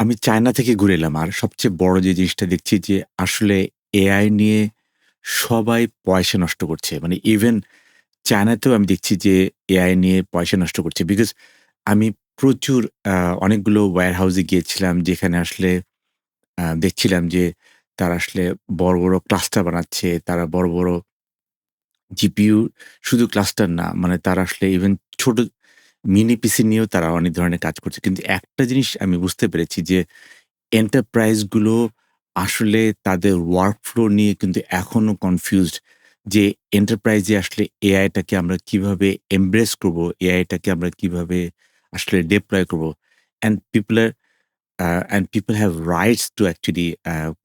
আমি চায়না থেকে ঘুরে এলাম। আর সবচেয়ে বড় যে জিনিসটা দেখছি যে আসলে এআই নিয়ে সবাই পয়সা নষ্ট করছে। মানে ইভেন চায়নাতেও আমি দেখছি যে এআই নিয়ে পয়সা নষ্ট করছে। বিকজ আমি প্রচুর আ অনেকগুলো ওয়্যার হাউস এ গিয়েছিলাম যেখানে আসলে দেখছিলাম যে তারা আসলে বড়, বড় ক্লাস্টার বানাচ্ছে। তারা বড়, বড় জিপিইউ শুধু ক্লাস্টার না, মানে তারা আসলে ইভেন ছোট মিনি পিসি নিয়েও তারা অনেক ধরনের কাজ করছে। কিন্তু একটা জিনিস আমি বুঝতে পেরেছি যে এন্টারপ্রাইজ গুলো আসলে তাদের ওয়ার্ক ফ্লো নিয়ে কিন্তু এখনো কনফিউজড যে এন্টারপ্রাইজে আসলে এআইটাকে আমরা কিভাবে এমব্রেস করব, এআইটাকে আমরা কিভাবে আসলে ডিপ্লয় করব। অ্যান্ড পিপল আর people have rights to actually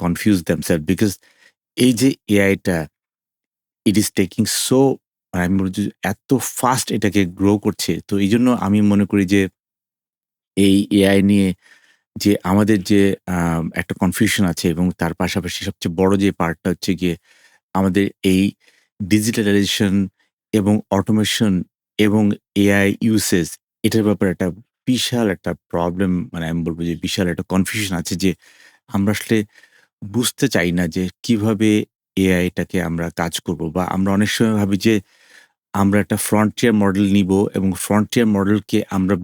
confuse themselves because এই যে এআইটা ইট ইস টেকিং সো, আমি বলব যে এত ফাস্ট এটাকে গ্রো করছে। তো এইজন্য আমি মনে করি যে এই এআই নিয়ে যে আমাদের যে একটা কনফিউশন আছে এবং তার পাশাপাশি সবচেয়ে বড় যে পার্টটা হচ্ছে গিয়ে আমাদের এই ডিজিটালাইজেশন এবং অটোমেশন এবং এআই ইউসেজ এটার ব্যাপারে একটা বিশাল একটা প্রবলেম, মানে আমি বলব যে বিশাল একটা কনফিউশন আছে যে আমরা আসলে বুঝতে চাই না যে কিভাবে এআইটাকে আমরা কাজ করব, বা আমরা অনেক সময় ভাবি যে আমরা একটা ফ্রন্টিয়ার মডেল নিবো এবং ফ্রন্টিয়ার মডেলকে আমরা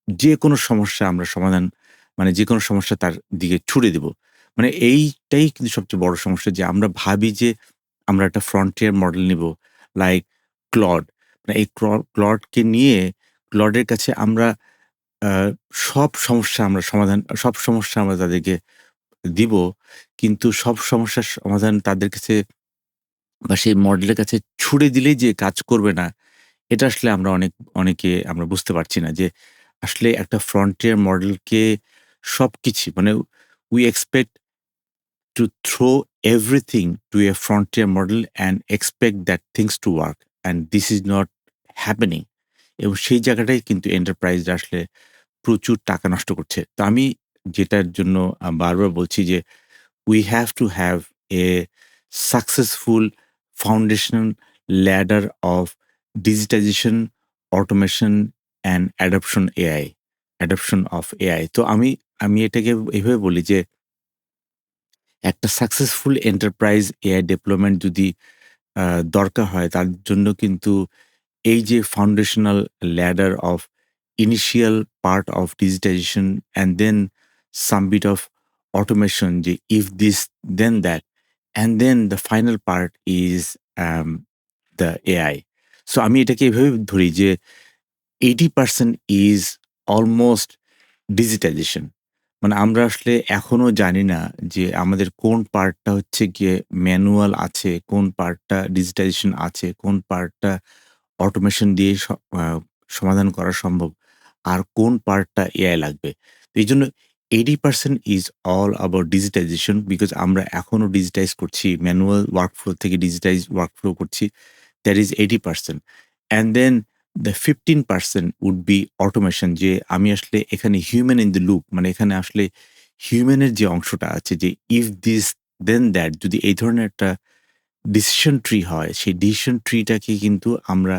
যেকোনো সমস্যা আমরা সমাধান, মানে যেকোনো সমস্যা তার দিকে ছুড়ে দিব। মানে এইটাই কিন্তু সবচেয়ে বড় সমস্যা যে আমরা ভাবি যে আমরা একটা ফ্রন্টিয়ার মডেল নিবো লাইক ক্লড। মানে এই ক্লডকে নিয়ে ক্লডের কাছে আমরা আ সব সমস্যা আমরা তাদেরকে দিব। কিন্তু সব সমস্যার সমাধান তাদের কাছে বা সেই মডেলের কাছে ছুড়ে দিলেই যে কাজ করবে না, এটা আসলে আমরা অনেকে আমরা বুঝতে পারছি না যে আসলে একটা ফ্রন্টিয়ার মডেলকে সবকিছু, মানে we expect to throw everything to a frontier model and expect that things to work, and this is not happening. এবং সেই জায়গাটাই কিন্তু এন্টারপ্রাইজরা আসলে প্রচুর টাকা নষ্ট করছে। তো আমি যেটার জন্য বারবার বলছি যে we have to have a successful foundational ladder of digitization, automation and adoption of AI. তো আমি এটাকে এভাবে বলি যে একটা সাকসেসফুল এন্টারপ্রাইজ এআই ডেভেলপমেন্ট যদি দরকার হয় তার জন্য কিন্তু এই যে foundational ladder of initial part of digitization and then some bit of automation, যে if this then that and then the final part is the AI. So আমি এটাকে এভাবে ধরি যে 80% ইজ অলমোস্ট ডিজিটাইজেশন। মানে আমরা আসলে এখনো জানি না যে আমাদের কোন পার্টটা হচ্ছে গিয়ে ম্যানুয়াল আছে, কোন পার্টটা ডিজিটাইজেশন আছে, কোন পার্টটা অটোমেশন দিয়ে আ সমাধান করা সম্ভব। আর কোন পার্টটা এআই লাগবে। তো এইজন্য 80% is all about digitization because আমরা এখনো ডিজিটাইজ করছি। ম্যানুয়াল ওয়ার্কফ্লো থেকে ডিজিটাইজ ওয়ার্কফ্লো করছি। That is 80%, and then the 15% would be automation, যে আমি আসলে এখানে হিউম্যান ইন দ্য লুপ, মানে এখানে আসলে হিউম্যানের যে অংশটা আছে যে ইফ দিস দেন দ্যাট, যদি এই ধরনের একটা ডিসিশন ট্রি হয়, সেই ডিসিশন ট্রিটাকে কিন্তু আমরা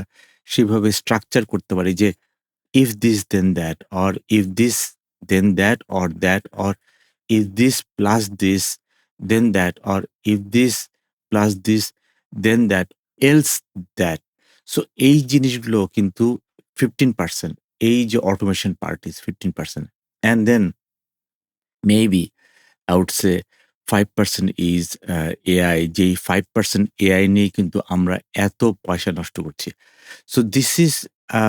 সেভাবে স্ট্রাকচার করতে পারি যে if this then that, or if this then that, or that, or if this plus this then that, or if this plus this then that, else that. So এই জিনিসগুলো কিন্তু 15%, এই যে automation part is 15%, and then maybe I would say 5% is AI, যেই 5% AI নিয়ে কিন্তু আমরা এত পয়সা নষ্ট করছি। So this is a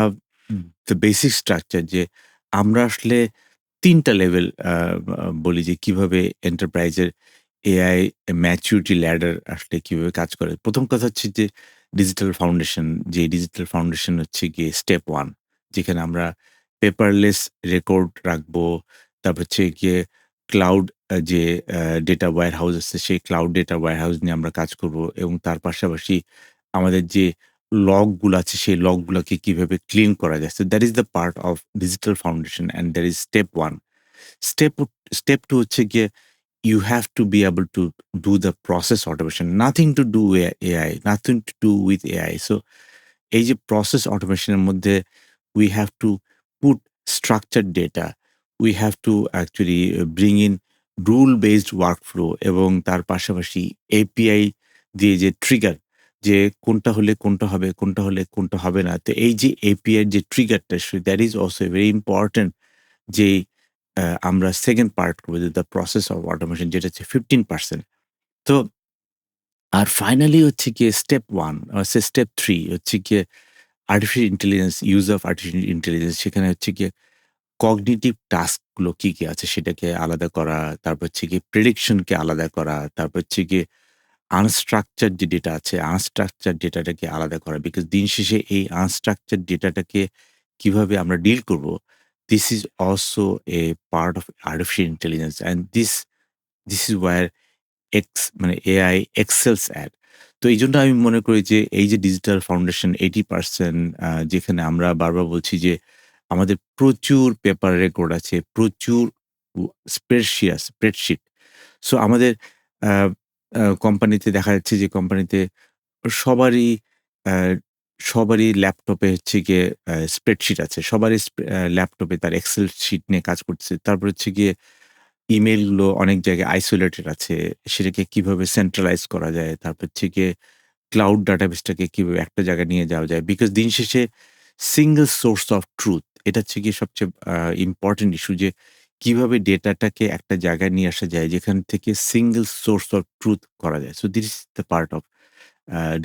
the basic structure, যে আমরা আসলে ৩ টা লেভেল বলি যে কিভাবে এন্টারপ্রাইজের এআই ম্যাচুরিটি ল্যাডার আসলে কিভাবে কাজ করে। ১ম কথা হচ্ছে যে ডিজিটাল ফাউন্ডেশন, যে ডিজিটাল ফাউন্ডেশন হচ্ছে গিয়ে স্টেপ 1, যেখানে আমরা পেপারলেস রেকর্ড রাখবো। তারপর হচ্ছে গিয়ে ক্লাউড যে ডেটা ওয়্যার হাউস আছে, সেই ক্লাউড ডেটা ওয়্যার হাউস নিয়ে আমরা কাজ করব এবং তার পাশাপাশি আমাদের যে লগগুলো আছে, সেই লগগুলোকে কিভাবে ক্লিন করা যায়। So that is the part of digital foundation and that is step 1. Step step 2 হচ্ছে গিয়ে you have to be able to do the process automation. Nothing to do with AI, nothing to do with AI. So এই যে process অটোমেশনের মধ্যে we have to put structured data, we have two actually bring in rule based workflow এবং তার পাশাপাশি API দিয়ে যে trigger যে কোনটা হলে কোনটা হবে, কোনটা হলে কোনটা হবে না। তো এই যে এপিআই যে ট্রিগারটা that is also very important যেই আমরা 2nd পার্ট করব যে দ্য প্রসেস অফ অটোমেশন যেটা হচ্ছে 15%। তো আর ফাইনালি হচ্ছে গিয়ে স্টেপ 1 স্টেপ 3 হচ্ছে গিয়ে artificial intelligence, use of artificial intelligence সেখানে হচ্ছে গিয়ে কগনিটিভ টাস্ক গুলো কি, কি আছে সেটাকে আলাদা করা, তারপর হচ্ছে গিয়ে প্রেডিকশন কে আলাদা করা, তারপর হচ্ছে গিয়ে আনস্ট্রাকচারড যে ডেটা আছে, আনস্ট্রাকচারড ডেটাটাকে আলাদা করা। বিকজ দিন শেষে এই আনস্ট্রাকচারড ডেটাটাকে কিভাবে আমরা ডিল করব, this is also a part of artificial intelligence and this is wire মানে এআই এক্সেলস অ্যাট। তো এইজন্য আমি মনে করি যে এই যে ডিজিটাল ফাউন্ডেশন 80% যেখানে আমরা বারবার বলছি যে আমাদের প্রচুর পেপার রেকর্ড আছে, প্রচুর উ স্প্রেডশিট। সো আমাদের আ আ কোম্পানিতে দেখা যাচ্ছে যে কোম্পানিতে সবারই আ সবারই ল্যাপটপে হচ্ছে গিয়ে স্প্রেডশিট আছে। সবারই ল্যাপটপে তার এক্সেল শিট নিয়ে কাজ করতেছে। তারপর হচ্ছে গিয়ে ইমেইলগুলো অনেক জায়গায় আইসোলেটেড আছে। সেটাকে কিভাবে সেন্ট্রালাইজ করা যায়? তারপর হচ্ছে গিয়ে ক্লাউড ডাটাবেসটাকে কিভাবে একটা জায়গায় নিয়ে যাওয়া যায়? বিকজ দিন শেষে সিঙ্গল সোর্স অফ ট্রুথ এটা হচ্ছে গিয়ে সবচেয়ে ইম্পোর্টেন্ট ইস্যু যে কিভাবে ডেটাটাকে একটা জায়গায় নিয়ে আসা যায় যেখান থেকে সিঙ্গল সোর্স অফ ট্রুথ করা যায়। So this is the part of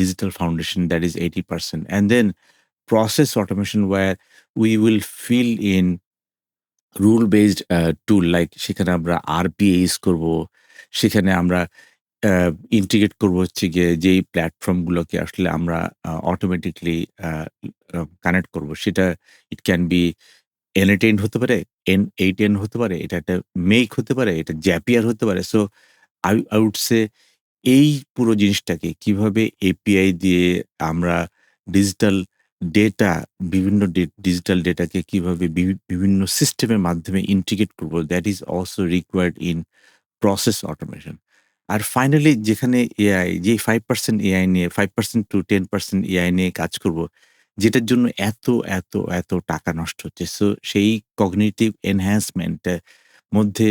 digital foundation that is 80%. And then process automation where we will fill in rule based tool like সেখানে আমরা আরপিএ ইউজ করব। সেখানে আমরা আ ইন্টিগ্রেট করব হচ্ছে গিয়ে যেই প্ল্যাটফর্ম গুলোকে আসলে আমরা অটোমেটিক্যালি আ আ কানেক্ট করব। সেটা ইট ক্যান বি N8N হতে পারে, N8N হতে পারে, এটা একটা মেক হতে পারে, এটা Zapier হতে পারে। সো I would say এই পুরো জিনিসটাকে কিভাবে এপিআই দিয়ে আমরা ডিজিটাল ডেটা বিভিন্ন ডিজিটাল ডেটাকে কিভাবে বিভিন্ন সিস্টেমের মাধ্যমে ইন্টিগ্রেট করব that is also required in process automation. আর ফাইনালি যেখানে এআই যে 5% এআই নিয়ে 5% টু 10% এআই নিয়ে কাজ করব, যেটার জন্য এত টাকা নষ্ট হচ্ছে। সো সেই কগনিটিভ এনহ্যান্সমেন্ট এর মধ্যে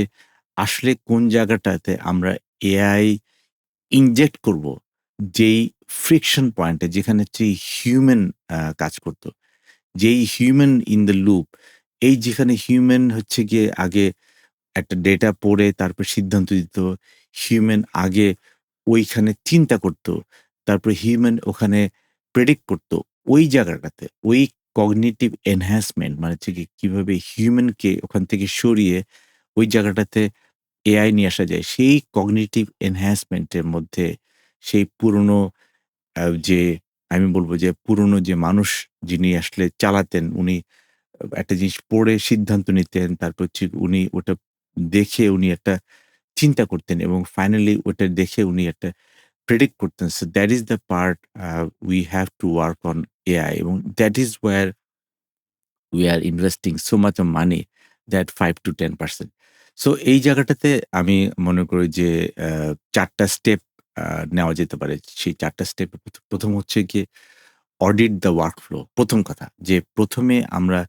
আসলে কোন জায়গাটাতে আমরা এআই ইনজেক্ট করব, যেই ফ্রিকশন পয়েন্টে যেখানে হচ্ছে হিউম্যান কাজ করত। যেই হিউম্যান ইন দ্য লুপ এই যেখানে হিউম্যান হচ্ছে গিয়ে আগে একটা ডেটা পড়ে তারপর সিদ্ধান্ত দিত। হিউম্যান আগে ওইখানে চিন্তা করত। তারপরে হিউম্যান ওখানে প্রেডিক্ট করত। ওই জায়গাটাতে ওই কগনিটিভ এনহ্যান্সমেন্ট মানে হচ্ছে গিয়ে কিভাবে হিউম্যানকে ওখান থেকে সরিয়ে ওই জায়গাটাতে এআই নিয়ে আসা যায়। সেই কগনিটিভ এনহ্যান্সমেন্ট এর মধ্যে সেই পুরনো যে আমি বলব যে পুরনো যে মানুষ যিনি আসলে চালাতেন উনি একটা জিনিস পড়ে সিদ্ধান্ত নিতেন। তারপর হচ্ছে উনি ওটা দেখে উনি একটা চিন্তা করতেন এবং ফাইনালি ওটা দেখে উনি একটা প্রেডিক্ট করতেন। So that is the part we have to work on AI এবং that is where we are investing so much of money that 5 to 10%. So এই জায়গাটাতে আমি মনে করি যে ৪ টা স্টেপ নেওয়া যেতে পারে। সেই ৪ টা স্টেপে ১ম হচ্ছে গিয়ে অডিট দ্য ওয়ার্কফ্লো। ১ম কথা যে ১ম এ আমরা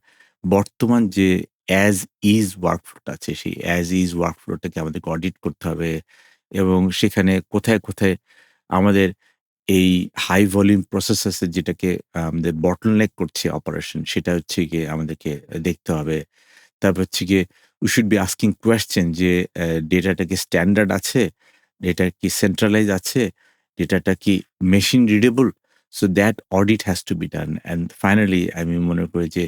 বর্তমান যে অ্যাজ ইজ ওয়ার্কফ্লোটা আছে সেই অ্যাজ ইজ ওয়ার্কফ্লোটাকে আমাদেরকে অডিট করতে হবে এবং সেখানে কোথায় আমাদের এই হাই ভলিউম প্রসেস আছে যেটাকে আমাদের বটলনেক করছে অপারেশন সেটা হচ্ছে গিয়ে আমাদেরকে দেখতে হবে। তারপর হচ্ছে গিয়ে we should be asking question যে ডেটাটা কি স্ট্যান্ডার্ড আছে? ডেটা কি সেন্ট্রালাইজ আছে? ডেটাটা কি machine readable? So that audit has to be done and finally আমি মনে করি যে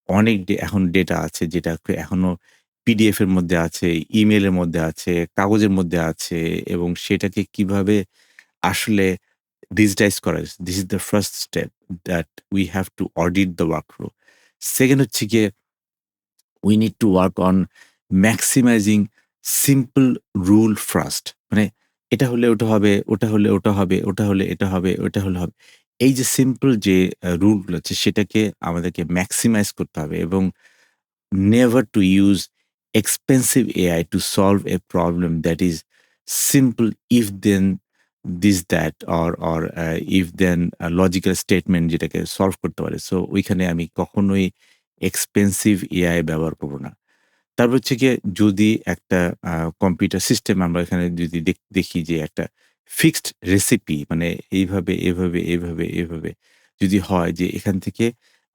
অনেক এখন ডেটা আছে যেটা এখনো পিডিএফ এর মধ্যে আছে, ইমেইলের মধ্যে আছে, কাগজের মধ্যে আছে এবং সেটাকে কিভাবে আসলে digitize করা। This is the first step that we have to audit the workflow. Second হচ্ছে গিয়ে we need to work on maximizing simple rule first. মানে এটা হলে ওটা হবে, ওটা হলে ওটা হবে, ওটা হলে এটা হবে, ওটা হলে হবে। এই যে সিম্পল যে রুল গুলো আছে সেটাকে আমাদেরকে ম্যাক্সিমাইজ করতে হবে এবং never to use expensive AI to solve a problem that is simple if then this that or if then logical statement যেটাকে সলভ করতে পারে। সো ওইখানে আমি কখনোই এক্সপেন্সিভ এআই ব্যবহার করব না। তারপর হচ্ছে গিয়ে যদি একটা কম্পিউটার সিস্টেম আমরা এখানে যদি দেখি যে একটা ফিক্সড রেসিপি মানে এইভাবে, এভাবে, এভাবে, এভাবে যদি হয় যে এখান থেকে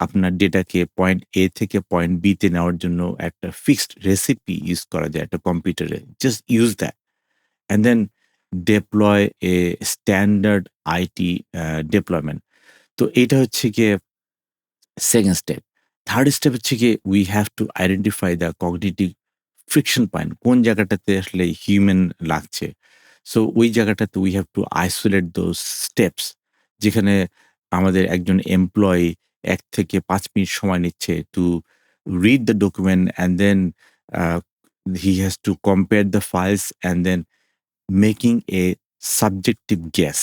আপনার ডেটাকে পয়েন্ট A থেকে পয়েন্ট B তে নেওয়ার জন্য একটা ফিক্সড রেসিপি ইউজ করা যায় একটা কম্পিউটারে। Just use that and then deploy a standard IT deployment. তো এইটা হচ্ছে গিয়ে সেকেন্ড স্টেপ। থার্ড স্টেপ হচ্ছে গিয়ে we have to identify the cognitive friction point. কোন জায়গাটাতে আসলে হিউম্যান লাগছে। সো ওই জায়গাটাতে we have two isolate those steps. যেখানে আমাদের একজন এমপ্লয়ি ১ থেকে ৫ মিনিট সময় নিচ্ছে to read the document and then uh he has to compare the files and then making a subjective guess.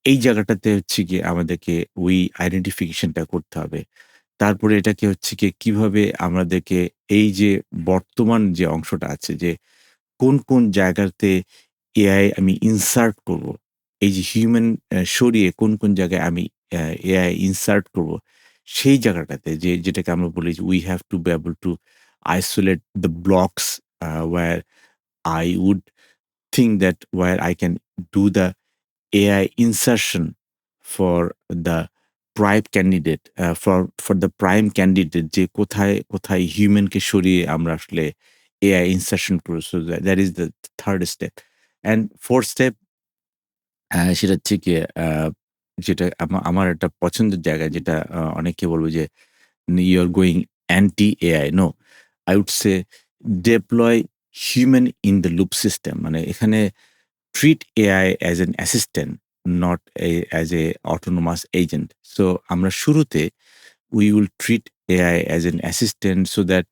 এই জায়গাটাতে হচ্ছে গিয়ে আমাদেরকে ওই আইডেন্টিফিকেশনটা করতে হবে। তারপরে এটাকে হচ্ছে গিয়ে কিভাবে আমাদেরকে এই যে বর্তমান যে অংশটা আছে যে কোন জায়গাতে এআই আমি ইনসার্ট করব। এই যে হিউম্যান সরিয়ে কোন জায়গায় আমি এআই ইনসার্ট করব। সেই জায়গাটাতে যেটাকে আমরা বলি যে we have to be able to isolate the blocks where I would think that where I can do the AI insertion for the prime candidate for the prime candidate যে কোথায় হিউম্যানকে সরিয়ে আমরা আসলে AI insertion করব। So that is the third step. And fourth step সেটা হচ্ছে গিয়ে যেটা আমার একটা পছন্দের জায়গা যেটা অনেকে বলবে যে you are going anti AI. No, I would say deploy human in the loop system মানে এখানে treat AI as an assistant, not as a autonomous agent. So আমরা শুরুতে we will treat AI as an assistant so that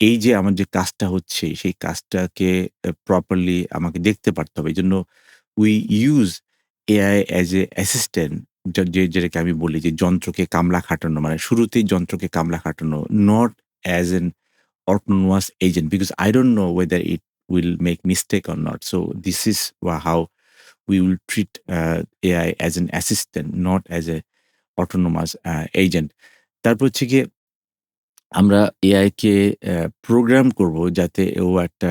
এই যে আমার যে কাজটা হচ্ছে সেই কাজটাকে প্রপারলি আমাকে দেখতে পারতে হবে। এজন্য we use AI as a assistant যেটাকে আমি বলি যে যন্ত্রকে কামলা খাটানো মানে শুরুতেই যন্ত্রকে কামলা খাটানো not as an autonomous agent because I don't know whether it will make mistake or not. So this is how we will treat AI as an assistant, not as a autonomous agent. তারপর হচ্ছে গিয়ে আমরা AI কে programme করব যাতে ও একটা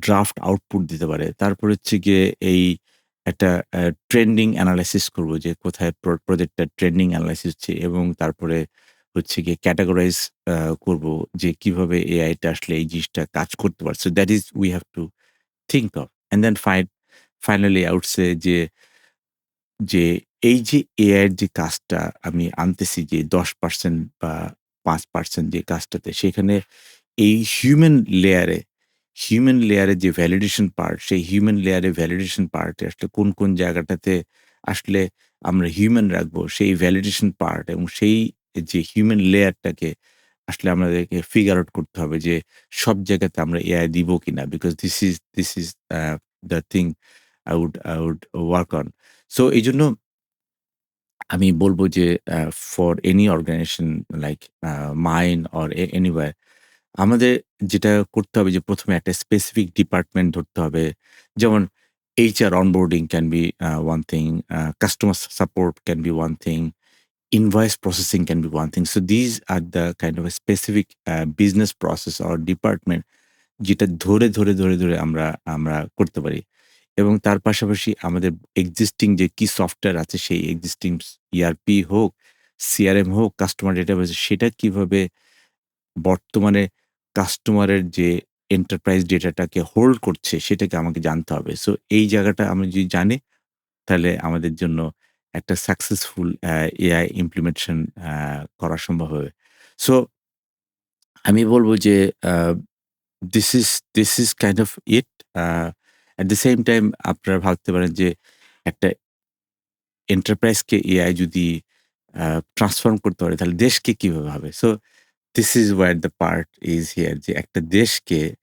draft output দিতে পারে। তারপর হচ্ছে গিয়ে এই একটা ট্রেন্ডিং এনালাইসিস করব যে কোথায় প্রজেক্টটা ট্রেন্ডিং এনালাইসিস হচ্ছে এবং তারপরে হচ্ছে গিয়ে ক্যাটেগরাইজ আ করব যে কিভাবে এআইটা আসলে এই জিনিসটা কাজ করতে পারে। So that is we have to think of. And then finally I would say যে এই যে এআই এর যে কাজটা আমি আনতেছি যে 10% বা 5% যে কাজটাতে সেখানে এই হিউম্যান লেয়ারে যে ভ্যালিডেশন পার্ট সেই হিউম্যান লেয়ারে ভ্যালিডেশন পার্টে আসলে কোন জায়গাটাতে আসলে আমরা হিউম্যান রাখবো সেই ভ্যালিডেশন পার্ট এবং সেই যে হিউম্যান লেয়ারটাকে আসলে আমাদেরকে ফিগার আউট করতে হবে যে সব জায়গাতে আমরা এআই দিব কিনা because this is the thing I would work on. So এইজন্য আমি বলব যে for any organization like mine or anywhere আমাদের যেটা করতে হবে যে ১ম এ একটা স্পেসিফিক ডিপার্টমেন্ট ধরতে হবে। যেমন HR onboarding can be one thing, customer support can be one thing, invoice processing can be one thing. So these are the kind of a specific business process or department যেটা ধরে আমরা আমরা করতে পারি। এবং তার পাশাপাশি আমাদের এক্সিস্টিং যে কি সফটওয়্যার আছে সেই এক্সিস্টিং ERP হোক, CRM হোক, কাস্টমার ডেটাবেস সেটা কিভাবে বর্তমানে কাস্টমারের যে এন্টারপ্রাইজ ডেটাটাকে হোল্ড করছে সেটাকে আমাকে জানতে হবে। সো এই জায়গাটা আমি যদি জানি তাহলে আমাদের জন্য একটা সাকসেসফুল এআই ইমপ্লিমেন্টেশন করা সম্ভব হবে। সো আমি বলব যে uh this is kind of it. Uh at the same time আপনারা ভাবতে পারেন যে একটা এন্টারপ্রাইজকে এআই যদি ট্রান্সফর্ম করতে পারে তাহলে দেশকে কিভাবে হবে? So this is wire the part is here যে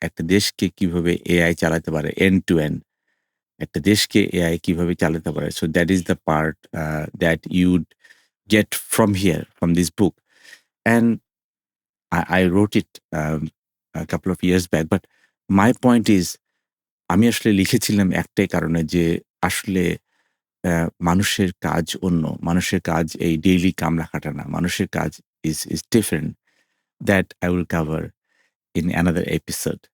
একটা দেশকে কিভাবে এআই চালাতে পারে এন্ড টু এন্ড। একটা দেশকে এআই কিভাবে চালাতে পারে। So that is the part that ইউড get from here from this book. And I wrote it a couple of years back. But my point is আমি আসলে লিখেছিলাম একটাই কারণে যে আসলে মানুষের কাজ অন্য। মানুষের কাজ এই ডেইলি কামলা খাটা না। মানুষের কাজ is different that I will cover. in another episode.